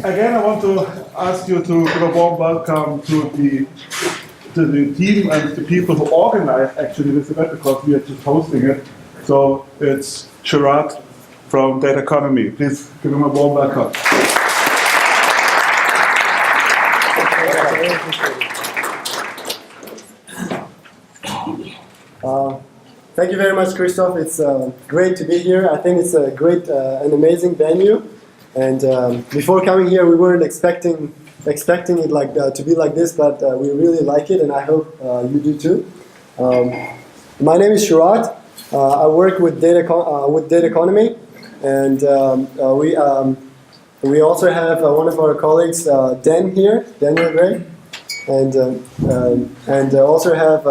again, I want to ask you to give a warm welcome to the team and the people who organized actually this event, because we are just hosting it. So it's Gerard from Data Economy. Please give him a warm welcome. Thank you very much, Christoph. It's great to be here. I think it's a great and amazing venue. And before coming here, we weren't expecting it like to be like this, but we really like it, and I hope you do too. My name is Shurat. I work with Data Economy, and we also have one of our colleagues, Daniel Gray, and also have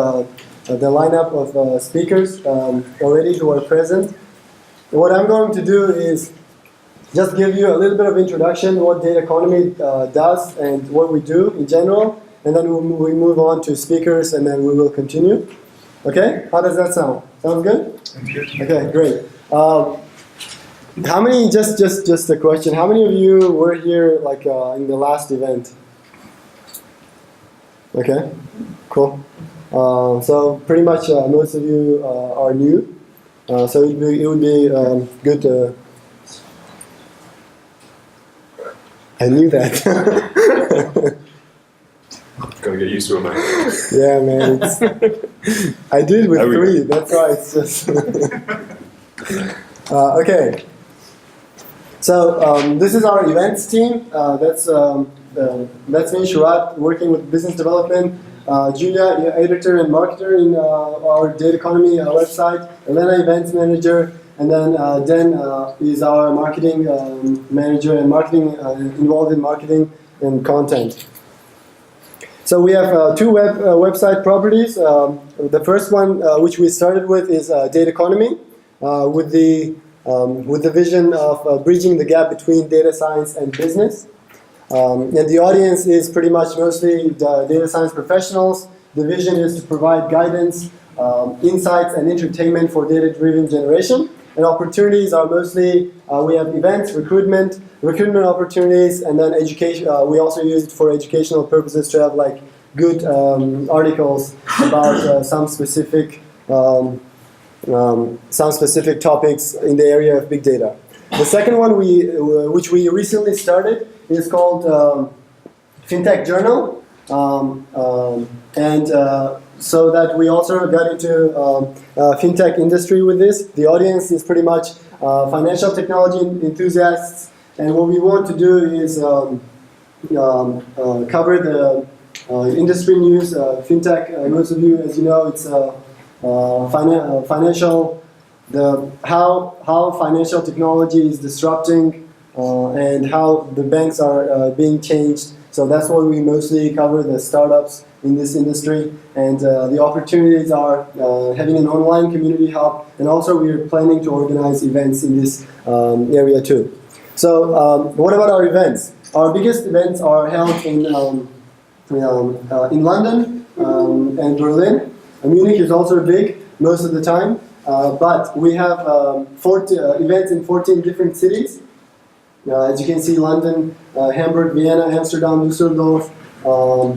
the lineup of speakers already who are present. What I'm going to do is just give you a little bit of introduction what Data Economy does and what we do in general, and then we move on to speakers, and then we will continue. Okay? How does that sound? Sounds good? Okay, great. How many? Just a question. How many of you were here like in the last event? Okay, cool. So pretty much most of you are new. So it would be good to. I knew that. Gotta get used to it, man. Yeah, man. I did with 3. That's why it's just. Okay. So this is our events team. That's me, Shurat, working with business development. Julia, editor and marketer in our Data Economy website. Elena, events manager. And then Dan is our marketing manager and marketing involved in marketing and content. So we have 2 website properties. The first one, which we started with, is Data Economy, with the vision of bridging the gap between data science and business. And the audience is pretty much mostly the data science professionals. The vision is to provide guidance, insights, and entertainment for data-driven generation. And opportunities are mostly, we have events, recruitment opportunities, and then education. We also use it for educational purposes to have like good articles about some specific topics in the area of big data. The second one, which we recently started, is called FinTech Journal, so that we also got into fintech industry with this. The audience is pretty much financial technology enthusiasts, and what we want to do is cover the industry news. Fintech, most of you, as you know, it's financial. How financial technology is disrupting and how the banks are being changed. So that's what we mostly cover, the startups in this industry, and the opportunities are having an online community hub, and also we are planning to organize events in this area too. So what about our events? Our biggest events are held in London and Berlin. Munich is also big most of the time, but we have 40 events in 14 different cities. As you can see, London, Hamburg, Vienna, Amsterdam, Düsseldorf,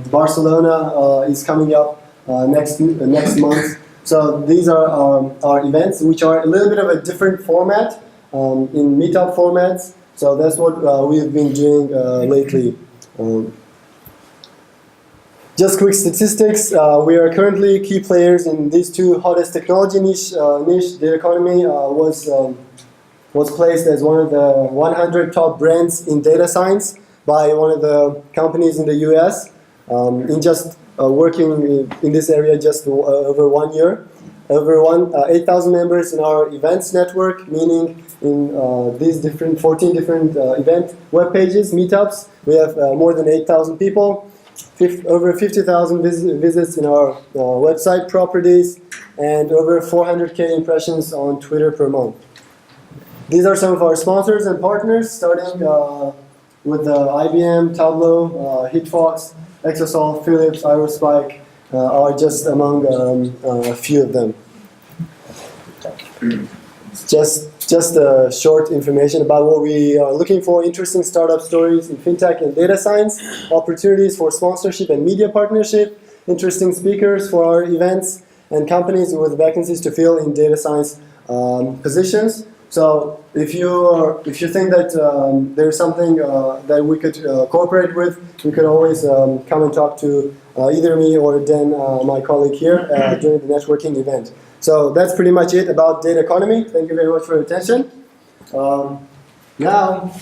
Barcelona is coming up next month. So these are our events, which are a little bit of a different format, in meetup formats. So that's what we've been doing lately. Just quick statistics. We are currently key players in these 2 hottest technology niche. Data Economy was placed as one of the 100 top brands in data science by one of the companies in the US in just working in this area just over 1 year. Over 8,000 members in our events network, meaning in these 14 different event web pages, meetups, we have more than 8,000 people, over 50,000 visits in our website properties, and over 400K impressions on Twitter per month. These are some of our sponsors and partners, starting with IBM, Tableau, Hitfox, Exosol, Philips, Aerospike are just among a few of them. Just just short information about what we are looking for: interesting startup stories in fintech and data science, opportunities for sponsorship and media partnership, interesting speakers for our events, and companies with vacancies to fill in data science positions. So if you think that there's something that we could cooperate with, we could always come and talk to either me or Dan, my colleague here, during the networking event. So that's pretty much it about data economy. Thank you very much for your attention. Now,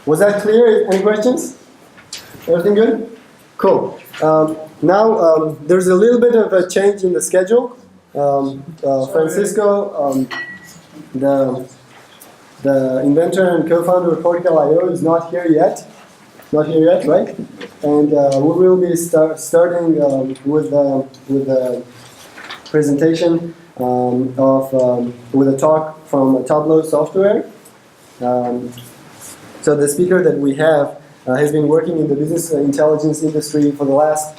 was that clear? Any questions? Everything good? Cool. Now, there's a little bit of a change in the schedule. Francisco, the inventor and co-founder of Cortical.io, is not here yet. Not here yet, right? And we will be starting with the presentation with a talk from Tableau software. So the speaker that we have has been working in the business intelligence industry for the last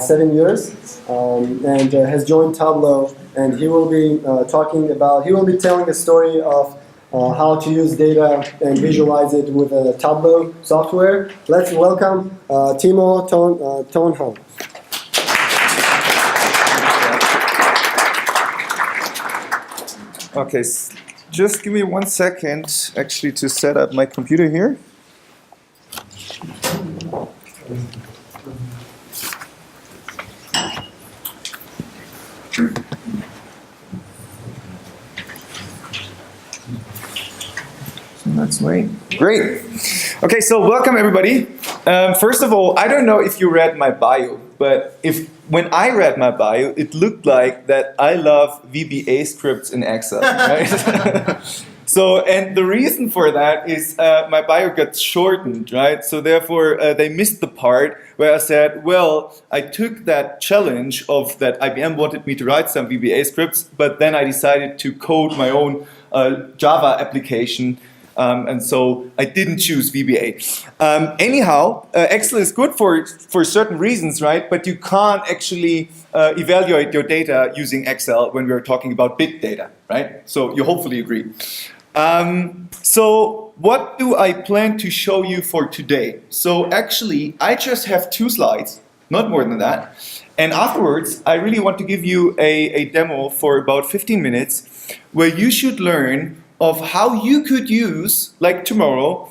7 years, and has joined Tableau, and he will be telling the story of how to use data and visualize it with a Tableau software. Let's welcome TimoTautenhahn. Okay, just give me 1 second actually to set up my computer here. Let's wait. Great. Okay, so welcome everybody. First of all, I don't know if you read my bio, but when I read my bio, it looked like that I love VBA scripts in Excel, right? So, and the reason for that is my bio got shortened, right? So therefore, they missed the part where I said, well, I took that challenge of that IBM wanted me to write some VBA scripts, but then I decided to code my own Java application. And so I didn't choose VBA. Anyhow, Excel is good for certain reasons, right? But you can't actually evaluate your data using Excel when we're talking about big data, right? So you hopefully agree. So what do I plan to show you for today? So actually, I just have 2 slides, not more than that. And afterwards, I really want to give you a demo for about 15 minutes where you should learn of how you could use, like tomorrow,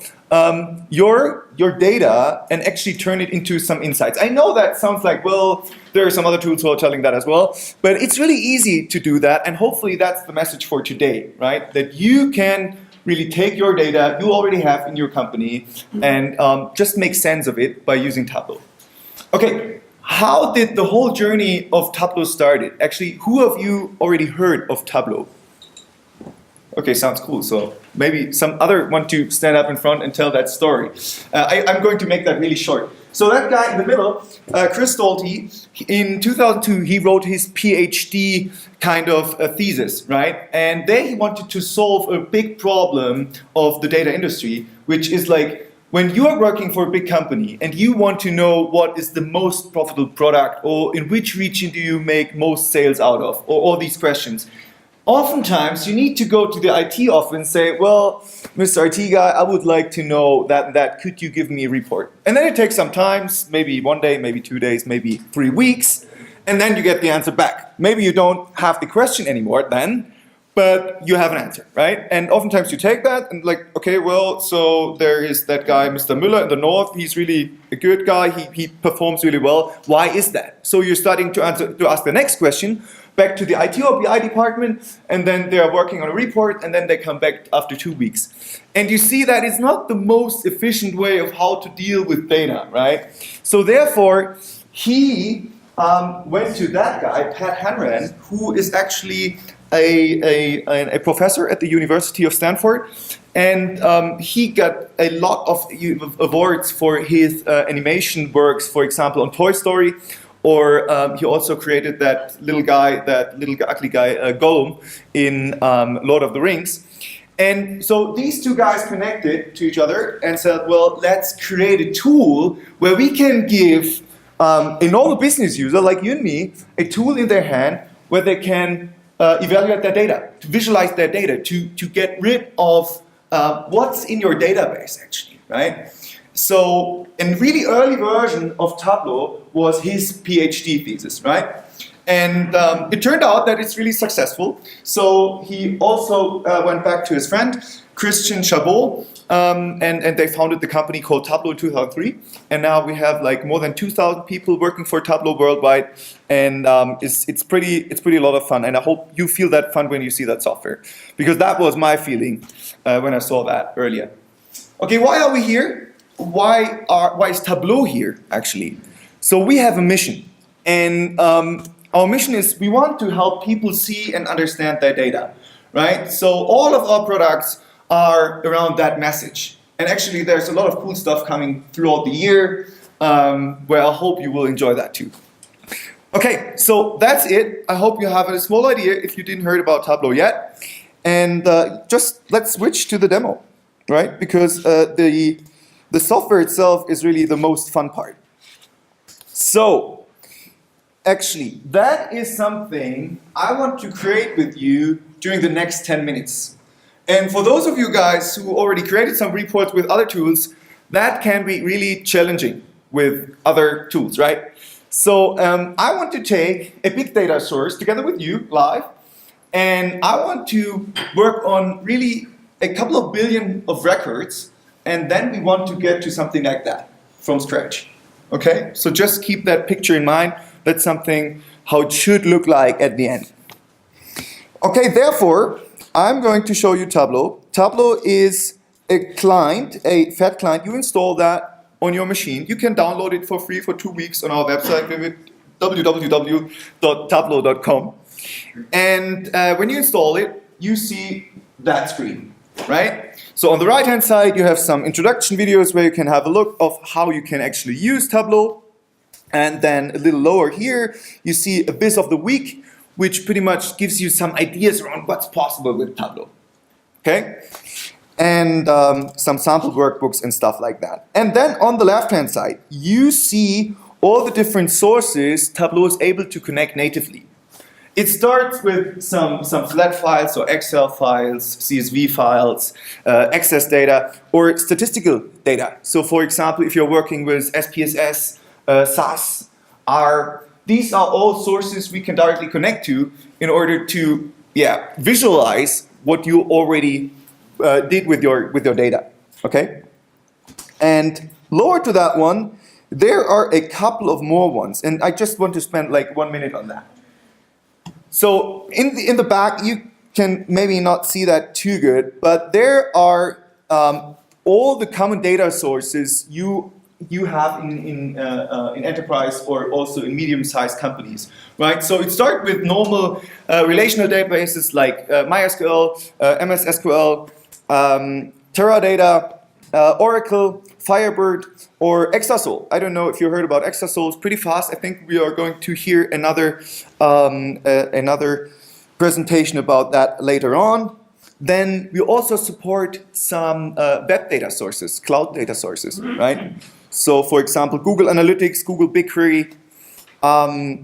your data and actually turn it into some insights. I know that sounds like, well, there are some other tools who are telling that as well, but it's really easy to do that, and hopefully that's the message for today, right? That you can really take your data you already have in your company and just make sense of it by using Tableau. Okay, how did the whole journey of Tableau started? Actually, who of you already heard of Tableau? Okay, sounds cool. So maybe some other want to stand up in front and tell that story. I'm going to make that really short. So that guy in the middle, Chris Stolte, in 2002, he wrote his PhD kind of thesis, right? And there he wanted to solve a big problem of the data industry, which is like, when you are working for a big company and you want to know what is the most profitable product, or in which region do you make most sales out of, or all these questions, oftentimes you need to go to the IT office and say, well, Mr. IT guy, I would like to know that, could you give me a report? And then it takes some time, maybe 1 day, maybe 2 days, maybe 3 weeks, and then you get the answer back. Maybe you don't have the question anymore then, but you have an answer, right? And oftentimes you take that and like, okay, well, so there is that guy, Mr. Müller in the north, he's really a good guy, he performs really well. Why is that? So you're starting to ask the next question, back to the IT or BI department, and then they are working on a report, and then they come back after 2 weeks. And you see that it's not the most efficient way of how to deal with data, right? So therefore, he went to that guy, Pat Hanran, who is actually a professor at the University of Stanford, and he got a lot of awards for his animation works, for example, on Toy Story. Or he also created that little ugly guy, Gollum, in Lord of the Rings. And so these 2 guys connected to each other and said, well, let's create a tool where we can give a normal business user like you and me a tool in their hand where they can evaluate their data, to visualize their data, to get rid of what's in your database actually, right? So a really early version of Tableau was his PhD thesis, right? And it turned out that it's really successful. So he also went back to his friend, Christian Chabot, and they founded the company called Tableau in 2003. And now we have like more than 2,000 people working for Tableau worldwide. And it's pretty a lot of fun. And I hope you feel that fun when you see that software. Because that was my feeling when I saw that earlier. Okay, why are we here? Why is Tableau here, actually? So we have a mission. And our mission is we want to help people see and understand their data, right? So all of our products are around that message. And actually there's a lot of cool stuff coming throughout the year where I hope you will enjoy that too. Okay, so that's it. I hope you have a small idea if you didn't heard about Tableau yet. And just let's switch to the demo, right? Because the software itself is really the most fun part. So, actually, that is something I want to create with you during the next 10 minutes. And for those of you guys who already created some reports with other tools, that can be really challenging with other tools, right? So I want to take a big data source together with you live, and I want to work on really a couple of billion of records, and then we want to get to something like that from scratch. Okay, so just keep that picture in mind. That's something how it should look like at the end. Okay, therefore, I'm going to show you Tableau. Tableau is a client, a fat client. You install that on your machine. You can download it for free for 2 weeks on our website, www.tableau.com. And when you install it, you see that screen, right? So on the right-hand side, you have some introduction videos where you can have a look of how you can actually use Tableau. And then a little lower here, you see Abyss of the Week, which pretty much gives you some ideas around what's possible with Tableau. Okay? And some sample workbooks and stuff like that. And then on the left-hand side, you see all the different sources Tableau is able to connect natively. It starts with some flat files, or Excel files, CSV files, Access data, or statistical data. So for example, if you're working with SPSS, SAS, R, these are all sources we can directly connect to in order to visualize what you already did with your data. Okay? And lower to that one, there are a couple of more ones, and I just want to spend like 1 minute on that. So in the back, you can maybe not see that too good, but there are all the common data sources you have in enterprise or also in medium-sized companies, right? So it starts with normal relational databases like MySQL, MS SQL, Teradata, Oracle, Firebird, or Exasol. I don't know if you heard about Exasol. It's pretty fast. I think we are going to hear another presentation about that later on. Then we also support some web data sources, cloud data sources, right? So for example, Google Analytics, Google BigQuery. I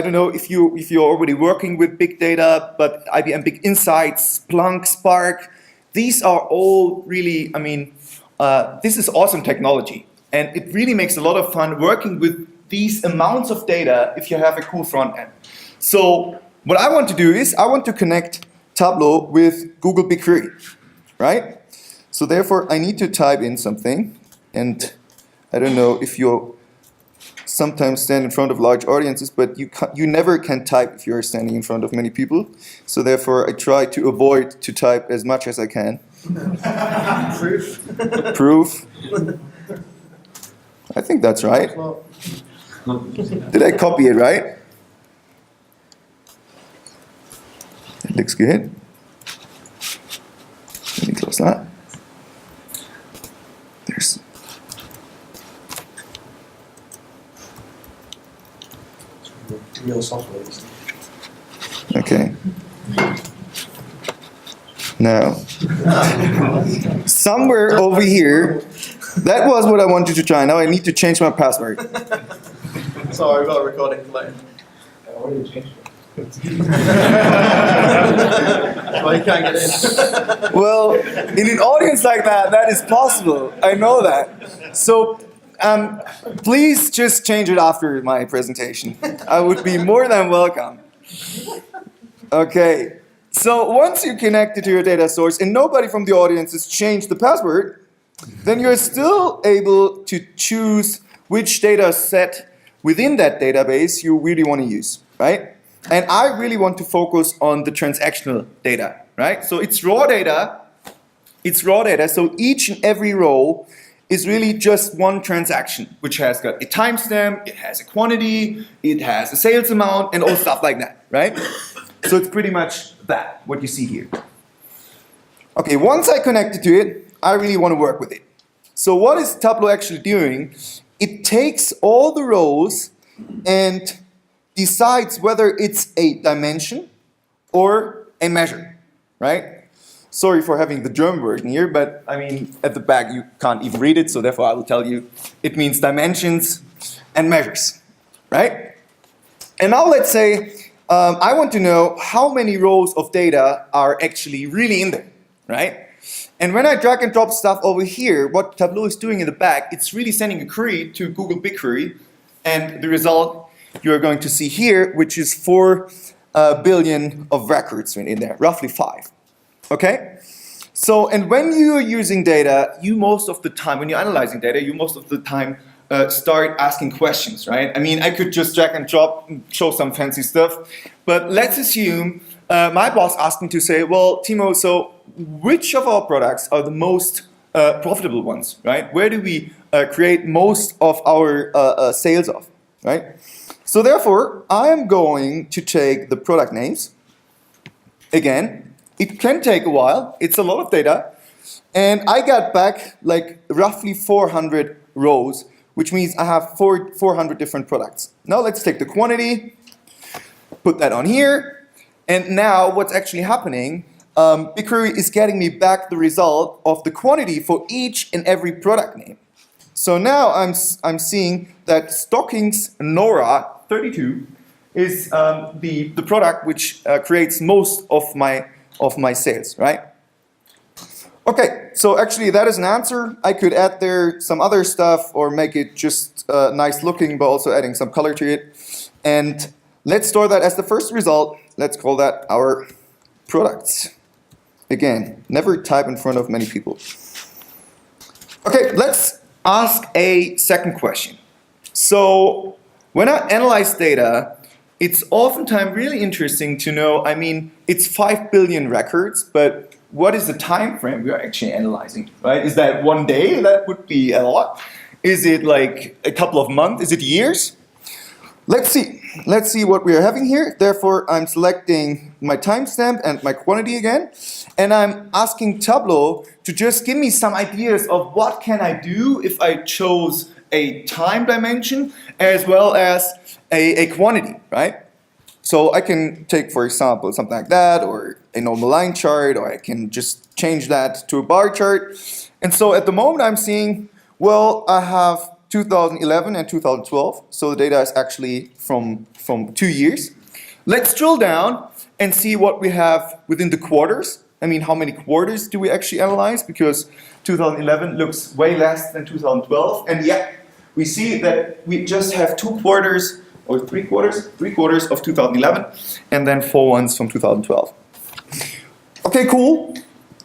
don't know if you're already working with big data, but IBM Big Insights, Splunk, Spark, these are all really, this is awesome technology. And it really makes a lot of fun working with these amounts of data if you have a cool front end. So what I want to do is I want to connect Tableau with Google BigQuery, right? So therefore I need to type in something, and I don't know if you sometimes stand in front of large audiences, but you never can type if you're standing in front of many people. So therefore I try to avoid to type as much as I can. Proof. I think that's right. Did I copy it right? It looks good. Let me close that. There's. Real software. Okay. Now, somewhere over here, that was what I wanted to try. Now I need to change my password. Sorry, I've got a recording delay. I already changed it. Well, you can't get in. Well, in an audience like that, that is possible. I know that. So please just change it after my presentation. I would be more than welcome. Okay. So once you connect it to your data source and nobody from the audience has changed the password, then you're still able to choose which data set within that database you really want to use, right? And I really want to focus on the transactional data, right? So it's raw data. It's raw data. So each and every row is really just one transaction, which has got a timestamp, it has a quantity, it has a sales amount, and all stuff like that, right? So it's pretty much that, what you see here. Okay, once I connect it to it, I really want to work with it. So what is Tableau actually doing? It takes all the rows and decides whether it's a dimension or a measure, right? Sorry for having the German version here, but I mean, at the back you can't even read it, so therefore I will tell you it means dimensions and measures, right? And now let's say I want to know how many rows of data are actually really in there, right? And when I drag and drop stuff over here, what Tableau is doing in the back, it's really sending a query to Google BigQuery, and the result you're going to see here, which is 4 billion of records in there, roughly 5. Okay? So, and when you are using data, you most of the time, when you're analyzing data, you most of the time start asking questions, right? I mean, I could just drag and drop and show some fancy stuff, but let's assume my boss asked me to say, well, Timo, so which of our products are the most profitable ones, right? Where do we create most of our sales of, right? So therefore, I am going to take the product names. Again, it can take a while. It's a lot of data. And I got back like roughly 400 rows, which means I have 400 different products. Now let's take the quantity, put that on here. And now what's actually happening, BigQuery is getting me back the result of the quantity for each and every product name. So now I'm seeing that Stockings Nora 32 is the product which creates most of my sales, right? Okay, so actually that is an answer. I could add there some other stuff or make it just nice looking, but also adding some color to it. And let's store that as the first result. Let's call that our products. Again, never type in front of many people. Okay, let's ask a second question. So when I analyze data, it's oftentimes really interesting to know, I mean, it's 5 billion records, but what is the time frame we are actually analyzing, right? Is that one day? That would be a lot. Is it like a couple of months? Is it years? Let's see. Let's see what we are having here. Therefore, I'm selecting my timestamp and my quantity again. And I'm asking Tableau to just give me some ideas of what can I do if I chose a time dimension as well as a quantity, right? So I can take, for example, something like that, or a normal line chart, or I can just change that to a bar chart. And so at the moment I'm seeing, well, I have 2011 and 2012, so the data is actually from 2 years. Let's drill down and see what we have within the quarters. I mean, how many quarters do we actually analyze? Because 2011 looks way less than 2012, and yeah, we see that we just have 2 quarters, or 3 quarters? 3 quarters of 2011, and then 4 ones from 2012. Okay, cool.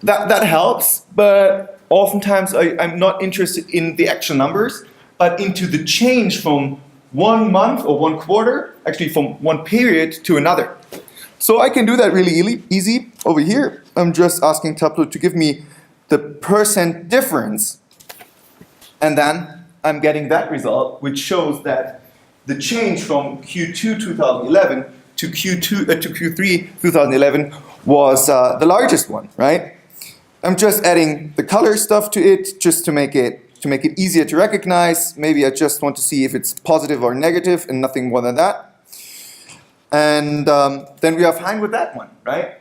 That helps, but oftentimes I'm not interested in the actual numbers, but into the change from 1 month or 1 quarter, actually from one period to another. So I can do that really easy over here. I'm just asking Tableau to give me the % difference, and then I'm getting that result, which shows that the change from Q2 2011 to Q3 2011 was the largest one, right? I'm just adding the color stuff to it just to make it easier to recognize. Maybe I just want to see if it's positive or negative and nothing more than that. And then we are fine with that one, right?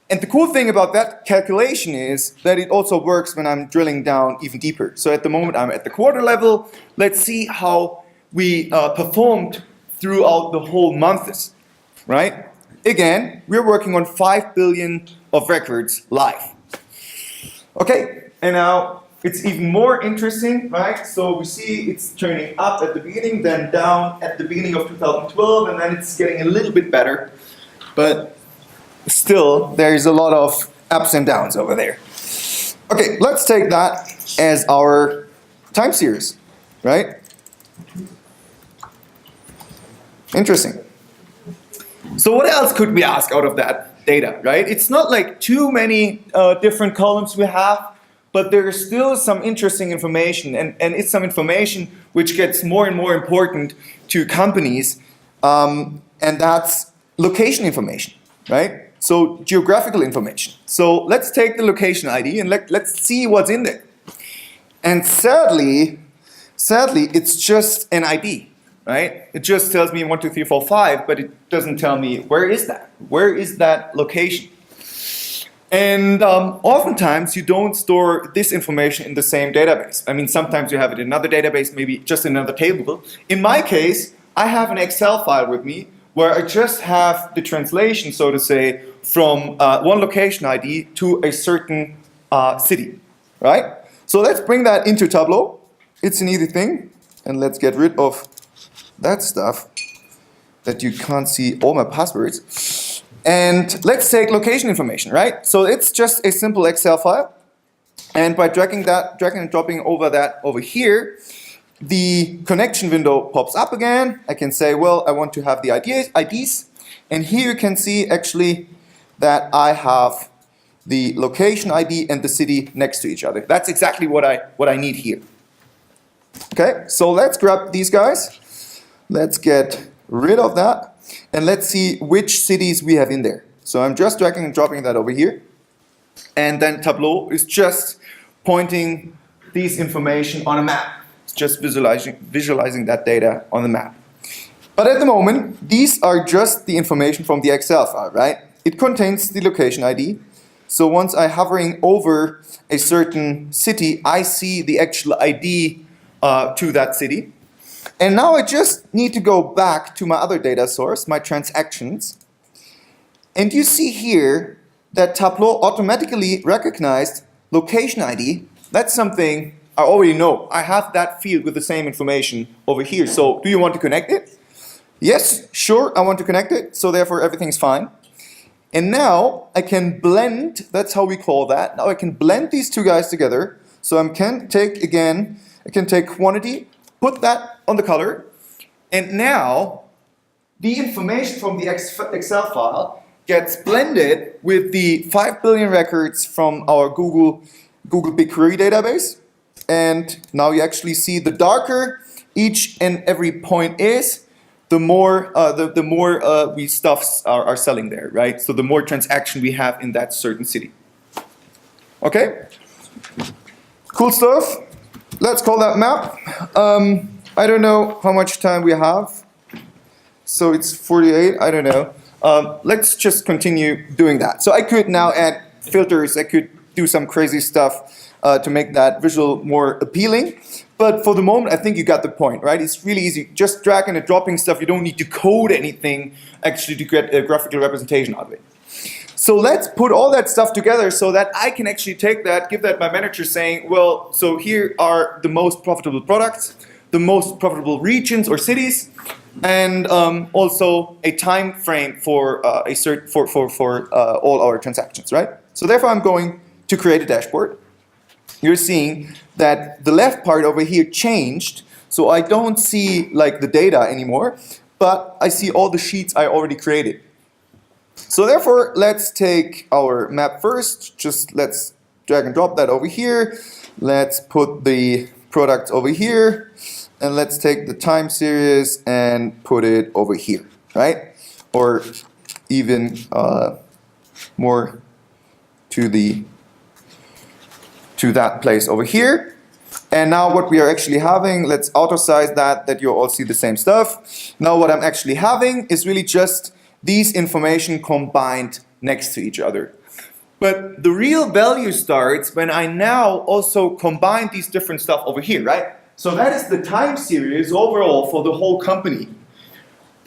And the cool thing about that calculation is that it also works when I'm drilling down even deeper. So at the moment I'm at the quarter level. Let's see how we performed throughout the whole months. right? Again, we're working on 5 billion of records live. Okay, and now it's even more interesting, right? So we see it's turning up at the beginning, then down at the beginning of 2012, and then it's getting a little bit better. But still, there's a lot of ups and downs over there. Okay, let's take that as our time series, right? Interesting. So what else could we ask out of that data, right? It's not like too many different columns we have, but there's still some interesting information, and it's some information which gets more and more important to companies, and that's location information, right? So geographical information. So let's take the location ID and let's see what's in there. And sadly, it's just an ID, right? It just tells me 1, 2, 3, 4, 5, but it doesn't tell me where is that? Where is that location? And oftentimes you don't store this information in the same database. I mean, sometimes you have it in another database, maybe just in another table. In my case, I have an Excel file with me where I just have the translation, so to say, from one location ID to a certain city, right? So let's bring that into Tableau. It's an easy thing. And let's get rid of that stuff that you can't see all my passwords. And let's take location information, right? So it's just a simple Excel file. And by dragging and dropping over here, the connection window pops up again. I can say, well, I want to have the IDs. And here you can see actually that I have the location ID and the city next to each other. That's exactly what I need here. Okay, so let's grab these guys. Let's get rid of that. And let's see which cities we have in there. So I'm just dragging and dropping that over here. And then Tableau is just pointing these information on a map. It's just visualizing that data on the map. But at the moment, these are just the information from the Excel file, right? It contains the location ID. So once I'm hovering over a certain city, I see the actual ID to that city. And now I just need to go back to my other data source, my transactions. And you see here that Tableau automatically recognized location ID. That's something I already know. I have that field with the same information over here. So do you want to connect it? Yes, sure, I want to connect it. So therefore everything's fine. And now I can blend, that's how we call that. Now I can blend these two guys together. So I can take quantity, put that on the color, and now the information from the Excel file gets blended with the 5 billion records from our Google BigQuery database. And now you actually see the darker each and every point is, the more we stuffs are selling there, right? So the more transaction we have in that certain city. Okay? Cool stuff. Let's call that map. I don't know how much time we have. So it's 48, I don't know. Let's just continue doing that. So I could now add filters, I could do some crazy stuff to make that visual more appealing. But for the moment, I think you got the point, right? It's really easy. Just dragging and dropping stuff. You don't need to code anything actually to get a graphical representation out of it. So let's put all that stuff together so that I can actually take that, give that my manager saying, well, so here are the most profitable products, the most profitable regions or cities, and also a time frame for all our transactions, right? So therefore, I'm going to create a dashboard. You're seeing that the left part over here changed, so I don't see like the data anymore, but I see all the sheets I already created. So therefore, let's take our map first. Just let's drag and drop that over here. Let's put the products over here, and let's take the time series and put it over here, right? Or even more to that place over here. And now what we are actually having, let's auto size that you all see the same stuff. Now what I'm actually having is really just these information combined next to each other. But the real value starts when I now also combine these different stuff over here, right? So that is the time series overall for the whole company.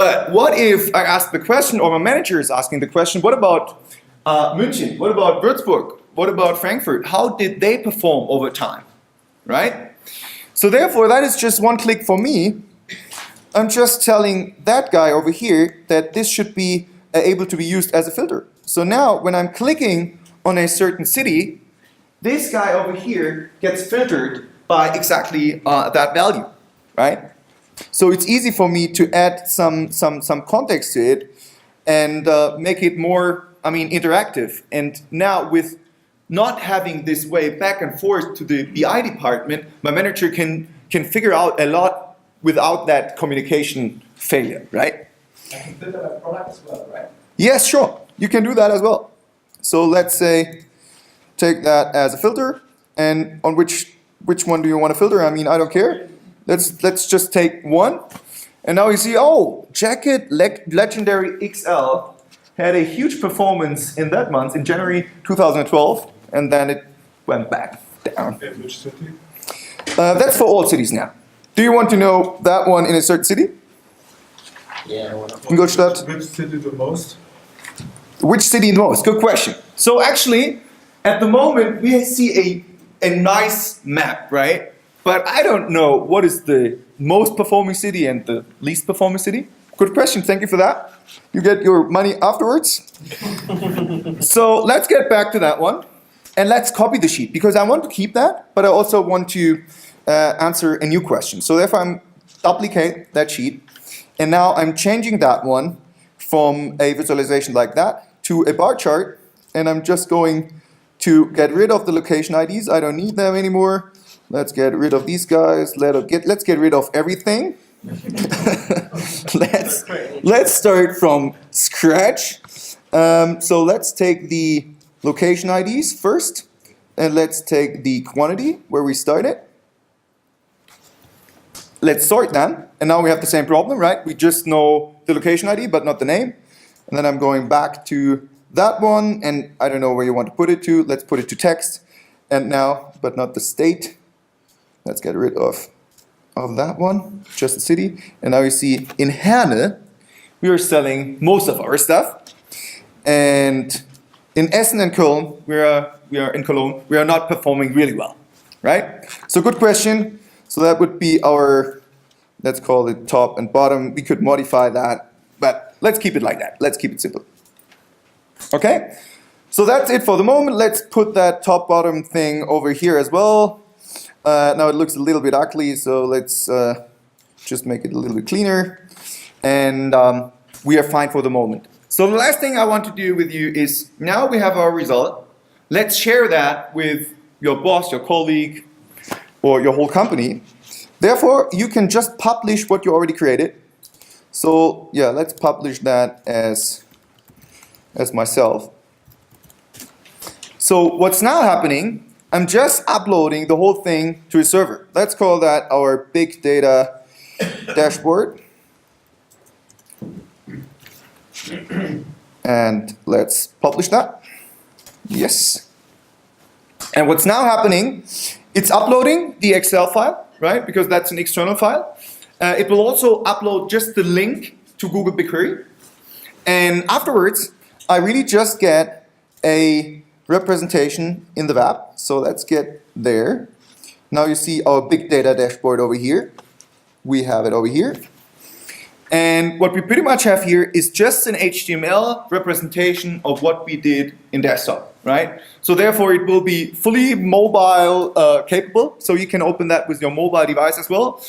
But what if I ask the question, or my manager is asking the question, what about München? What about Würzburg? What about Frankfurt? How did they perform over time, right? So therefore, that is just one click for me. I'm just telling that guy over here that this should be able to be used as a filter. So now, when I'm clicking on a certain city, this guy over here gets filtered by exactly that value, right? So it's easy for me to add some context to it and make it more, interactive. And now with not having this way back and forth to the BI department, my manager can figure out a lot without that communication failure, right? I can filter by product as well, right? Yes, sure. You can do that as well. So let's say, take that as a filter, and on which one do you want to filter? I don't care. Let's just take one, and now you see, oh, Jacket Legendary XL had a huge performance in that month, in January 2012, and then it went back down. In which city? That's for all cities now. Do you want to know that one in a certain city? Yeah. Ingolstadt? Which city the most? Which city the most? Good question. So actually, at the moment, we see a nice map, right? But I don't know what is the most performing city and the least performing city. Good question, thank you for that. You get your money afterwards. So let's get back to that one. And let's copy the sheet, because I want to keep that, but I also want to answer a new question. So therefore, I'm duplicate that sheet. And now I'm changing that one from a visualization like that to a bar chart. And I'm just going to get rid of the location IDs. I don't need them anymore. Let's get rid of these guys. Let's get rid of everything. let's start from scratch. So let's take the location IDs first, and let's take the quantity where we started. Let's sort them, and now we have the same problem, right? We just know the location ID, but not the name. And then I'm going back to that one, and I don't know where you want to put it to. Let's put it to text, and now, but not the state. Let's get rid of that one, just the city. And now you see in Herne, we are selling most of our stuff. And in Essen and Köln, we are not performing really well, right? So good question. So that would be our, let's call it top and bottom. We could modify that, but let's keep it like that. Let's keep it simple. Okay? So that's it for the moment. Let's put that top bottom thing over here as well. Now it looks a little bit ugly, so let's just make it a little bit cleaner. And we are fine for the moment. So the last thing I want to do with you is, now we have our result. Let's share that with your boss, your colleague, or your whole company. Therefore, you can just publish what you already created. So yeah, let's publish that as myself. So what's now happening, I'm just uploading the whole thing to a server. Let's call that our big data dashboard. And let's publish that. Yes. And what's now happening, it's uploading the Excel file, right? Because that's an external file. It will also upload just the link to Google BigQuery. And afterwards, I really just get a representation in the web. So let's get there. Now you see our big data dashboard over here. We have it over here. And what we pretty much have here is just an HTML representation of what we did in desktop, right? So therefore it will be fully mobile capable, so you can open that with your mobile device as well,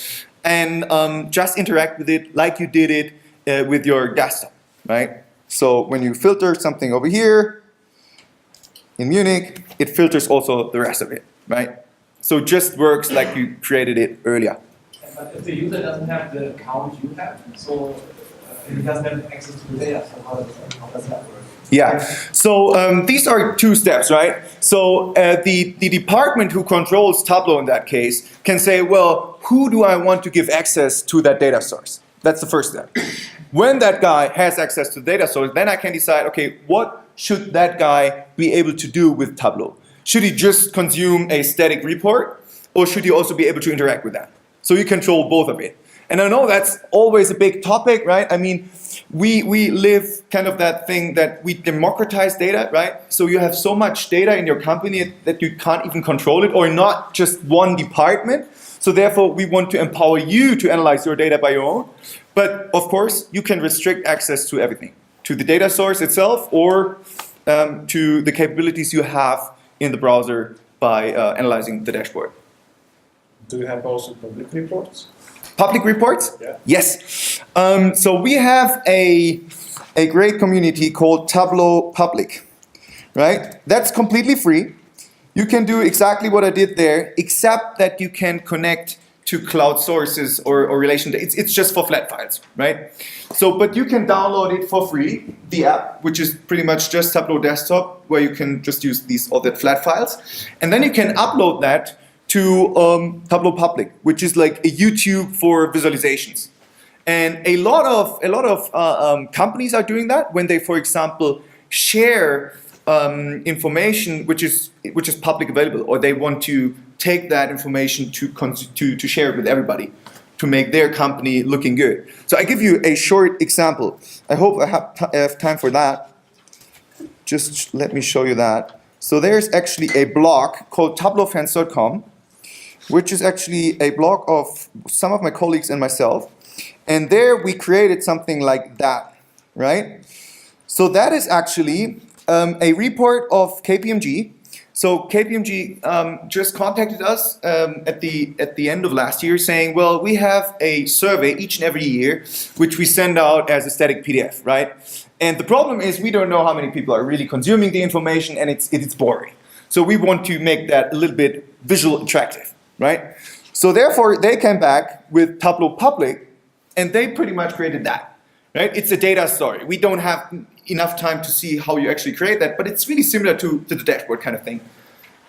and just interact with it like you did it with your desktop, right? So when you filter something over here in Munich, it filters also the rest of it, right? So it just works like you created it earlier. But if the user doesn't have the account you have, so he doesn't have access to the data, so how does that work? Yeah, so these are two steps, right? So the department who controls Tableau in that case can say, well, who do I want to give access to that data source? That's the first step. When that guy has access to the data source, then I can decide, okay, what should that guy be able to do with Tableau? Should he just consume a static report, or should he also be able to interact with that? So you control both of it. And I know that's always a big topic, right? I mean, we live kind of that thing that we democratize data, right? So you have so much data in your company that you can't even control it, or not just one department. So therefore, we want to empower you to analyze your data by your own. But of course, you can restrict access to everything, to the data source itself, or to the capabilities you have in the browser by analyzing the dashboard. Do you have also public reports? Public reports? Yeah. Yes. So we have a great community called Tableau Public, right? That's completely free. You can do exactly what I did there, except that you can connect to cloud sources or relation. It's just for flat files, right? So, but you can download it for free, the app, which is pretty much just Tableau Desktop, where you can just use these other flat files. And then you can upload that to Tableau Public, which is like a YouTube for visualizations. And a lot of companies are doing that when they, for example, share information which is public available, or they want to take that information to share it with everybody to make their company looking good. So I give you a short example. I hope I have time for that. Just let me show you that. So there's actually a blog called tableaufans.com, which is actually a blog of some of my colleagues and myself. And there we created something like that, right? So that is actually a report of KPMG. So KPMG just contacted us at the end of last year saying, well, we have a survey each and every year, which we send out as a static PDF, right? And the problem is we don't know how many people are really consuming the information, and it's boring. So we want to make that a little bit visual attractive, right? So therefore, they came back with Tableau Public, and they pretty much created that, right? It's a data story. We don't have enough time to see how you actually create that, but it's really similar to the dashboard kind of thing.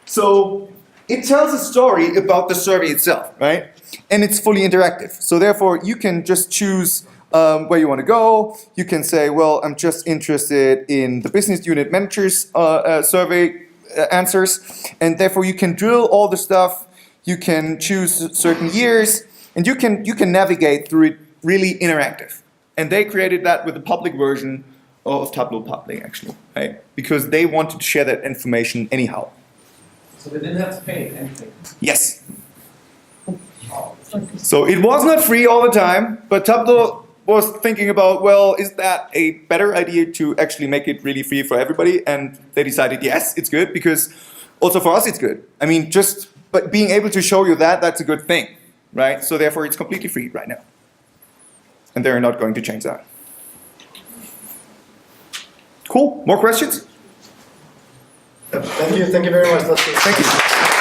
So it tells a story about the survey itself, right? And it's fully interactive. So therefore, you can just choose where you want to go. You can say, well, I'm just interested in the business unit manager's survey answers, and therefore you can drill all the stuff. You can choose certain years, and you can navigate through it really interactive. And they created that with the public version of Tableau Public, actually, right? Because they wanted to share that information anyhow. So they didn't have to pay anything. Yes. So it was not free all the time, but Tableau was thinking about, well, is that a better idea to actually make it really free for everybody? And they decided, yes, it's good, because also for us it's good. I mean, but being able to show you that's a good thing, right? So therefore it's completely free right now. And they're not going to change that. Cool. More questions? Thank you very much. Thank you.